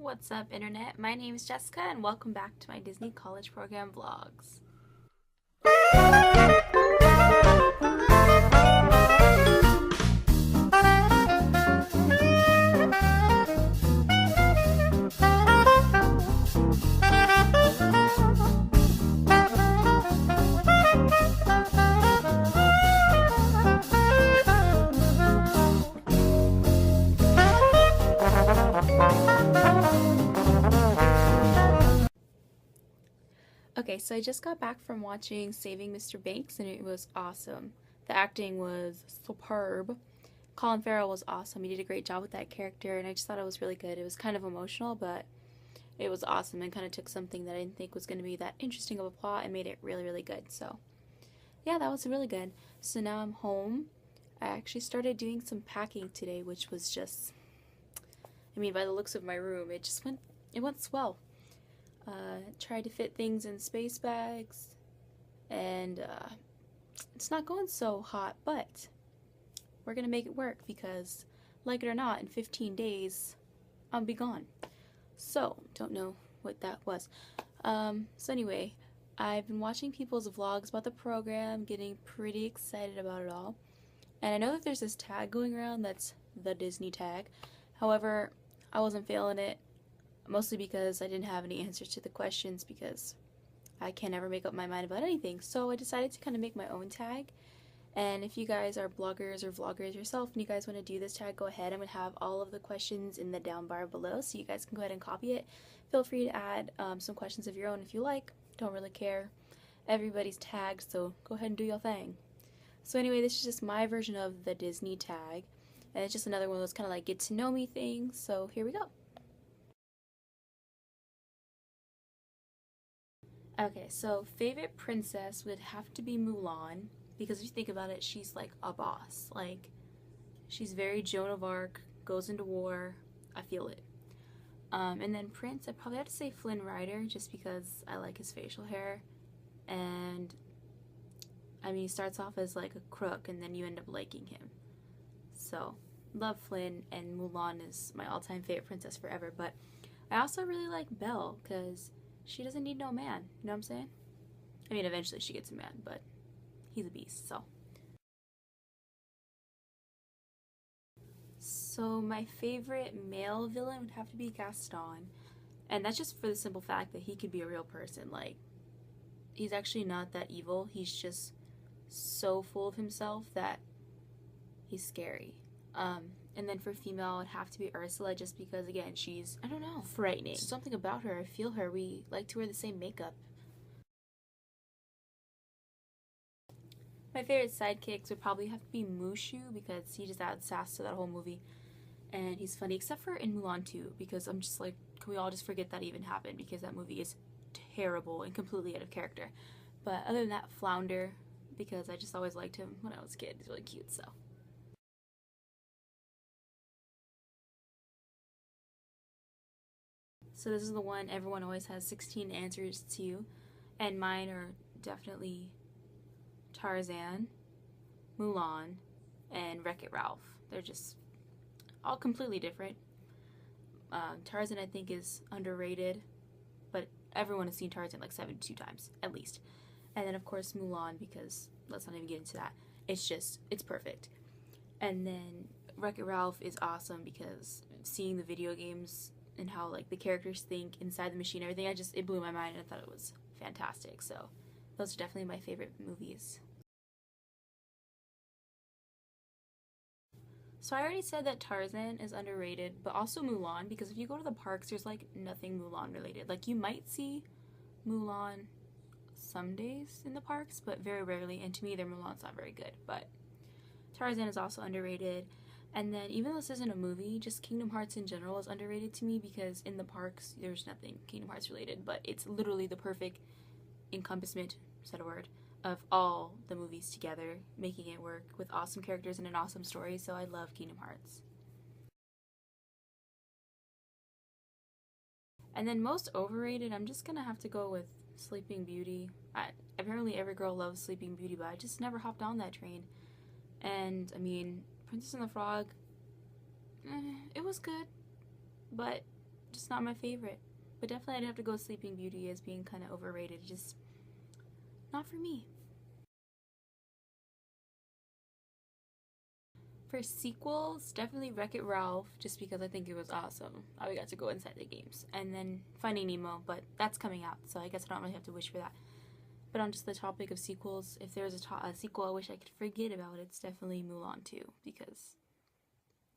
What's up, Internet? My name is Jessica, and welcome back to my Disney College Program vlogs. Okay, so I just got back from watching Saving Mr. Banks, and it was awesome. The acting was superb. Colin Farrell was awesome. He did a great job with that character, and I just thought it was really good. It was kind of emotional, but it was awesome and kind of took something that I didn't think was going to be that interesting of a plot and made it really, really good. So, yeah, that was really good. So now I'm home. I actually started doing some packing today, which was just, by the looks of my room, it went swell. Tried to fit things in space bags, and it's not going so hot, but we're gonna make it work because, like it or not, in 15 days I'll be gone. So, don't know what that was. So anyway, I've been watching people's vlogs about the program, getting pretty excited about it all, and I know that there's this tag going around that's the Disney tag. However, I wasn't feeling it. Mostly because I didn't have any answers to the questions because I can't ever make up my mind about anything. So I decided to kind of make my own tag. And if you guys are bloggers or vloggers yourself and you guys want to do this tag, go ahead. I'm going to have all of the questions in the down bar below so you guys can go ahead and copy it. Feel free to add some questions of your own if you like. Don't really care. Everybody's tagged, so go ahead and do your thing. So anyway, this is just my version of the Disney tag. And it's just another one of those kind of like get to know me things. So here we go. Okay, so favorite princess would have to be Mulan, because if you think about it, she's like a boss. Like, she's very Joan of Arc, goes into war. I feel it. And then Prince, I'd probably have to say Flynn Rider, just because I like his facial hair. And, he starts off as like a crook, and then you end up liking him. So, love Flynn, and Mulan is my all-time favorite princess forever. But I also really like Belle, because she doesn't need no man, you know what I'm saying? Eventually she gets a man, but he's a beast, so. So my favorite male villain would have to be Gaston, and that's just for the simple fact that he could be a real person. Like, he's actually not that evil, he's just so full of himself that he's scary. And then for female, it'd have to be Ursula, just because, again, she's, I don't know, frightening. Something about her, I feel her. We like to wear the same makeup. My favorite sidekicks would probably have to be Mushu, because he just adds sass to that whole movie. And he's funny, except for in Mulan 2, because I'm just like, can we all just forget that even happened, because that movie is terrible and completely out of character. But other than that, Flounder, because I just always liked him when I was a kid. He's really cute, so. So this is the one everyone always has 16 answers to, and mine are definitely Tarzan, Mulan, and Wreck-It Ralph. They're just all completely different. Tarzan, I think, is underrated, but everyone has seen Tarzan like 72 times, at least. And then, of course, Mulan, because let's not even get into that. It's perfect. And then Wreck-It Ralph is awesome because seeing the video games and how like the characters think inside the machine, everything, it blew my mind, and I thought it was fantastic. So those are definitely my favorite movies. So I already said that Tarzan is underrated, but also Mulan, because if you go to the parks, there's like nothing Mulan related. Like, you might see Mulan some days in the parks, but very rarely, and to me their Mulan's not very good. But Tarzan is also underrated. And then, even though this isn't a movie, just Kingdom Hearts in general is underrated to me, because in the parks, there's nothing Kingdom Hearts related, but it's literally the perfect encompassment, said a word, of all the movies together, making it work with awesome characters and an awesome story, so I love Kingdom Hearts. And then most overrated, I'm just gonna have to go with Sleeping Beauty. Apparently every girl loves Sleeping Beauty, but I just never hopped on that train. And, Princess and the Frog, it was good, but just not my favorite. But definitely I'd have to go with Sleeping Beauty as being kind of overrated. Just not for me. For sequels, definitely Wreck-It Ralph, just because I think it was awesome. We got to go inside the games. And then Finding Nemo, but that's coming out, so I guess I don't really have to wish for that. But on just the topic of sequels, if there's a sequel I wish I could forget about, it's definitely Mulan 2, because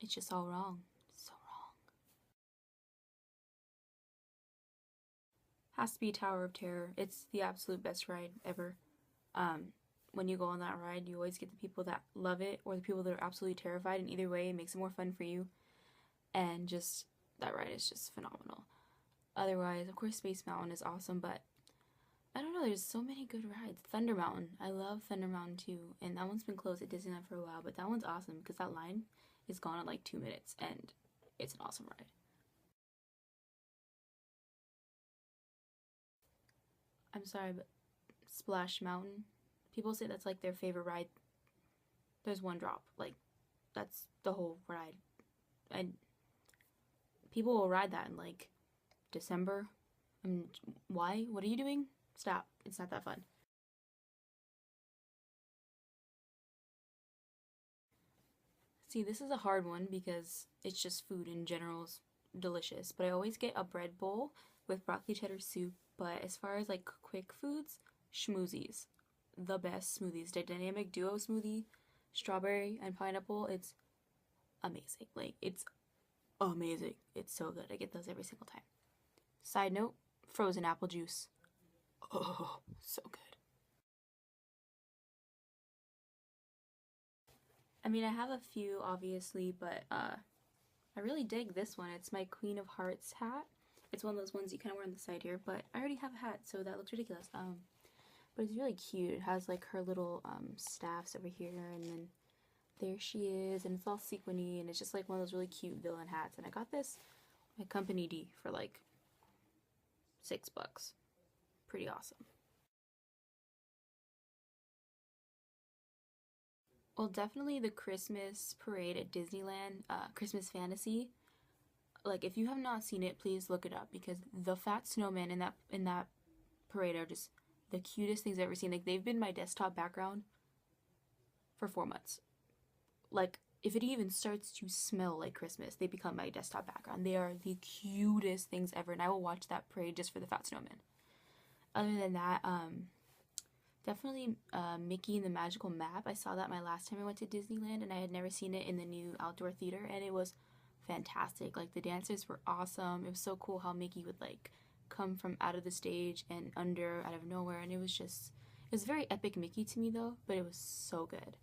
it's just all wrong. So wrong. Has to be Tower of Terror. It's the absolute best ride ever. When you go on that ride, you always get the people that love it or the people that are absolutely terrified, and either way, it makes it more fun for you. And just, that ride is just phenomenal. Otherwise, of course, Space Mountain is awesome, but I don't know, there's so many good rides. Thunder Mountain, I love Thunder Mountain too, and that one's been closed at Disneyland for a while, but that one's awesome because that line is gone in like 2 minutes, and it's an awesome ride. I'm sorry, but Splash Mountain, people say that's like their favorite ride. There's one drop, like that's the whole ride, and people will ride that in like December. Why? What are you doing? Stop. It's not that fun. See, this is a hard one because it's just food in general is delicious, but I always get a bread bowl with broccoli cheddar soup. But as far as like quick foods, schmoothies, the best smoothies. The dynamic duo smoothie, strawberry and pineapple, it's amazing. Like, it's amazing. It's so good. I get those every single time. Side note, frozen apple juice. Oh, so good. I mean, I have a few, obviously, but I really dig this one. It's my Queen of Hearts hat. It's one of those ones you kind of wear on the side here, but I already have a hat, so that looks ridiculous. But it's really cute. It has like her little staffs over here, and then there she is, and it's all sequiny, and it's just like one of those really cute villain hats. And I got this at Company D for like $6. Pretty awesome. Well, definitely the Christmas parade at Disneyland, Christmas Fantasy. Like, if you have not seen it, please look it up because the fat snowmen in that parade are just the cutest things I've ever seen. Like, they've been my desktop background for 4 months. Like, if it even starts to smell like Christmas, they become my desktop background. They are the cutest things ever, and I will watch that parade just for the fat snowmen. Other than that, definitely Mickey and the Magical Map. I saw that my last time I went to Disneyland, and I had never seen it in the new outdoor theater, and it was fantastic. Like, the dancers were awesome. It was so cool how Mickey would like come from out of the stage and under out of nowhere, and it was very epic Mickey to me though, but it was so good.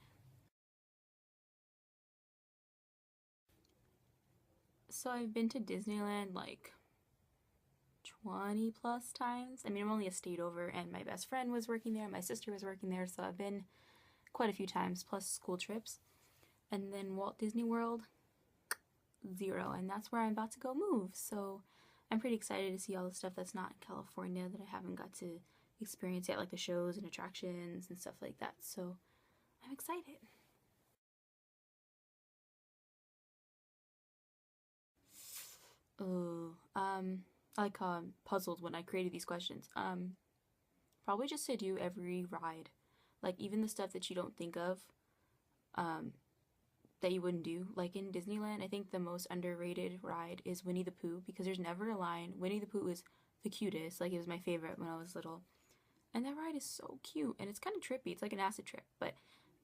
So I've been to Disneyland like 20 plus times. I mean, I'm only a state over, and my best friend was working there, my sister was working there, so I've been quite a few times, plus school trips. And then Walt Disney World, 0, and that's where I'm about to go move. So I'm pretty excited to see all the stuff that's not in California that I haven't got to experience yet, like the shows and attractions and stuff like that. So I'm excited. Oh, I like how I'm puzzled when I created these questions. Probably just to do every ride, like even the stuff that you don't think of, um, that you wouldn't do. Like in Disneyland, I think the most underrated ride is Winnie the Pooh because there's never a line. Winnie the Pooh is the cutest. Like, it was my favorite when I was little. And that ride is so cute, and it's kind of trippy. It's like an acid trip, but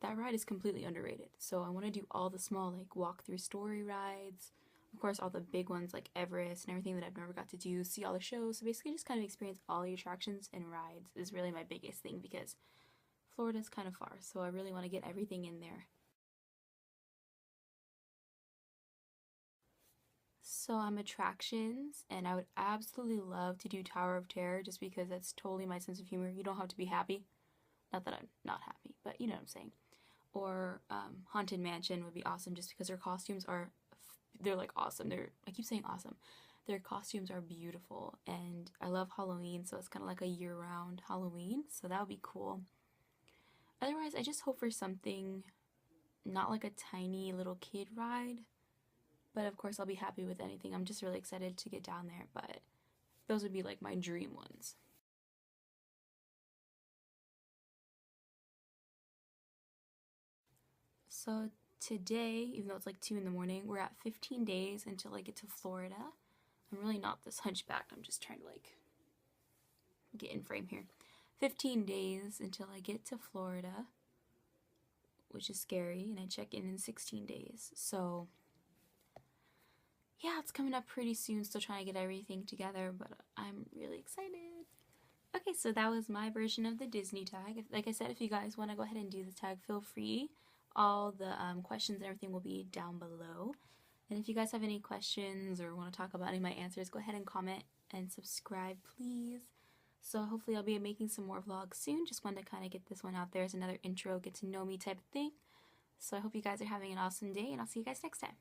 that ride is completely underrated. So I want to do all the small like walk through story rides. Of course, all the big ones like Everest and everything that I've never got to do, see all the shows. So basically just kind of experience all the attractions and rides is really my biggest thing because Florida's kind of far. So I really want to get everything in there. So I'm attractions, and I would absolutely love to do Tower of Terror just because that's totally my sense of humor. You don't have to be happy. Not that I'm not happy, but you know what I'm saying. Or Haunted Mansion would be awesome just because their costumes are, they're like awesome. I keep saying awesome. Their costumes are beautiful, and I love Halloween, so it's kind of like a year-round Halloween, so that would be cool. Otherwise, I just hope for something not like a tiny little kid ride, But of course, I'll be happy with anything. I'm just really excited to get down there, but those would be like my dream ones. So today, even though it's like 2 in the morning, we're at 15 days until I get to Florida. I'm really not this hunchbacked. I'm just trying to like get in frame here. 15 days until I get to Florida, which is scary, and I check in 16 days. So yeah, it's coming up pretty soon. Still trying to get everything together, but I'm really excited. Okay, so that was my version of the Disney tag. Like I said, if you guys want to go ahead and do the tag, feel free. All the questions and everything will be down below. And if you guys have any questions or want to talk about any of my answers, go ahead and comment and subscribe, please. So hopefully I'll be making some more vlogs soon. Just wanted to kind of get this one out there as another intro, get to know me type of thing. So I hope you guys are having an awesome day, and I'll see you guys next time.